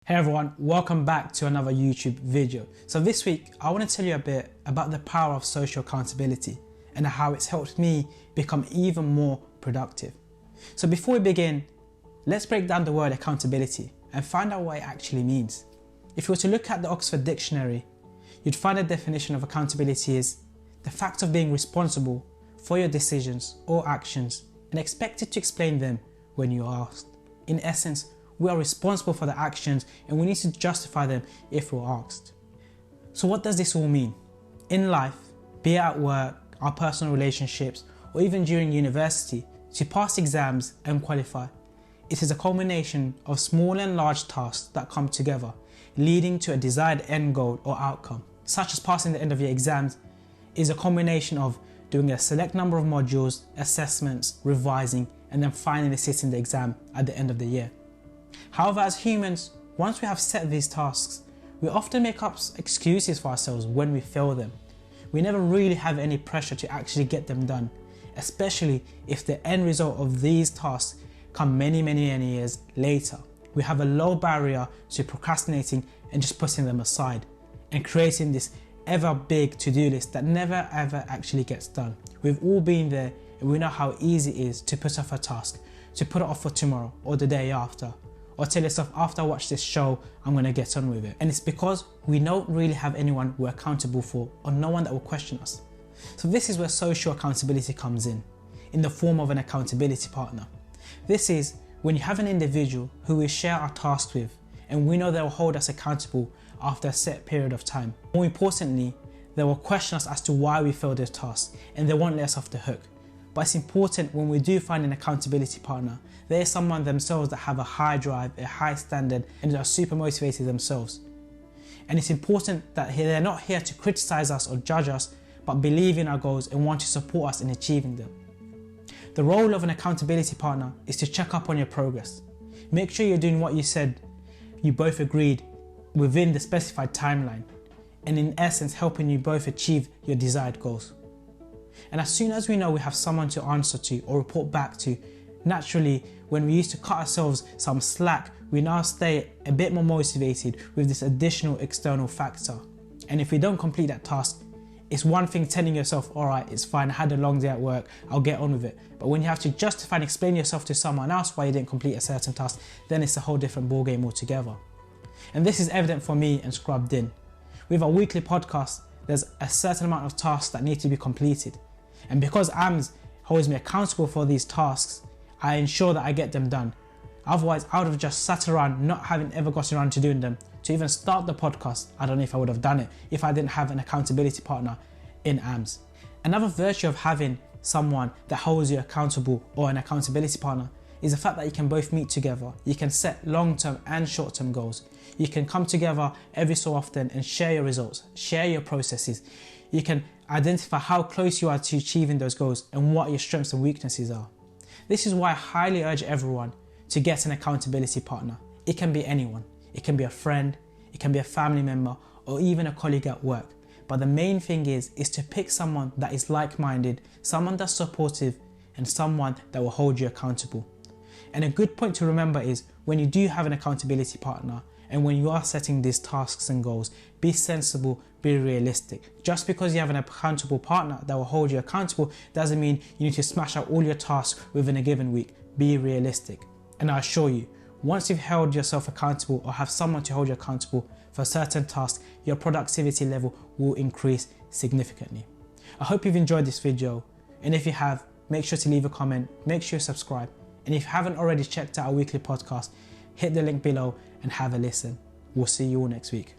Hey everyone, welcome back to another YouTube video. So this week, I want to tell you a bit about the power of social accountability and how it's helped me become even more productive. So before we begin, let's break down the word accountability and find out what it actually means. If you were to look at the Oxford Dictionary, you'd find a definition of accountability is the fact of being responsible for your decisions or actions and expected to explain them when you are asked. In essence, we are responsible for the actions and we need to justify them if we're asked. So what does this all mean? In life, be it at work, our personal relationships, or even during university, to pass exams and qualify, it is a culmination of small and large tasks that come together, leading to a desired end goal or outcome. Such as passing the end of your exams is a combination of doing a select number of modules, assessments, revising, and then finally sitting the exam at the end of the year. However, as humans, once we have set these tasks, we often make up excuses for ourselves when we fail them. We never really have any pressure to actually get them done, especially if the end result of these tasks come many years later. We have a low barrier to procrastinating and just putting them aside and creating this ever big to-do list that never ever actually gets done. We've all been there and we know how easy it is to put off a task, to put it off for tomorrow or the day after, or tell yourself, after I watch this show, I'm gonna get on with it. And it's because we don't really have anyone we're accountable for or no one that will question us. So this is where social accountability comes in the form of an accountability partner. This is when you have an individual who we share our tasks with and we know they will hold us accountable after a set period of time. More importantly, they will question us as to why we failed this task and they won't let us off the hook. But it's important when we do find an accountability partner, there is someone themselves that have a high drive, a high standard, and are super motivated themselves. And it's important that they're not here to criticize us or judge us, but believe in our goals and want to support us in achieving them. The role of an accountability partner is to check up on your progress. Make sure you're doing what you said you both agreed within the specified timeline, and in essence helping you both achieve your desired goals. And as soon as we know we have someone to answer to or report back to, naturally, when we used to cut ourselves some slack, we now stay a bit more motivated with this additional external factor. And if we don't complete that task, it's one thing telling yourself, all right, it's fine, I had a long day at work, I'll get on with it. But when you have to justify and explain yourself to someone else why you didn't complete a certain task, then it's a whole different ballgame altogether. And this is evident for me and Scrubbed In. With our weekly podcast, there's a certain amount of tasks that need to be completed. And because AMS holds me accountable for these tasks, I ensure that I get them done. Otherwise, I would have just sat around not having ever gotten around to doing them. To even start the podcast, I don't know if I would have done it if I didn't have an accountability partner in AMS. Another virtue of having someone that holds you accountable or an accountability partner is the fact that you can both meet together. You can set long-term and short-term goals. You can come together every so often and share your results, share your processes. You can identify how close you are to achieving those goals and what your strengths and weaknesses are. This is why I highly urge everyone to get an accountability partner. It can be anyone. It can be a friend, it can be a family member, or even a colleague at work. But the main thing is to pick someone that is like-minded, someone that's supportive, and someone that will hold you accountable. And a good point to remember is when you do have an accountability partner and when you are setting these tasks and goals, be sensible, be realistic. Just because you have an accountable partner that will hold you accountable doesn't mean you need to smash out all your tasks within a given week. Be realistic. And I assure you, once you've held yourself accountable or have someone to hold you accountable for a certain task, your productivity level will increase significantly. I hope you've enjoyed this video, and if you have, make sure to leave a comment, make sure you subscribe, and if you haven't already checked out our weekly podcast, hit the link below and have a listen. We'll see you all next week.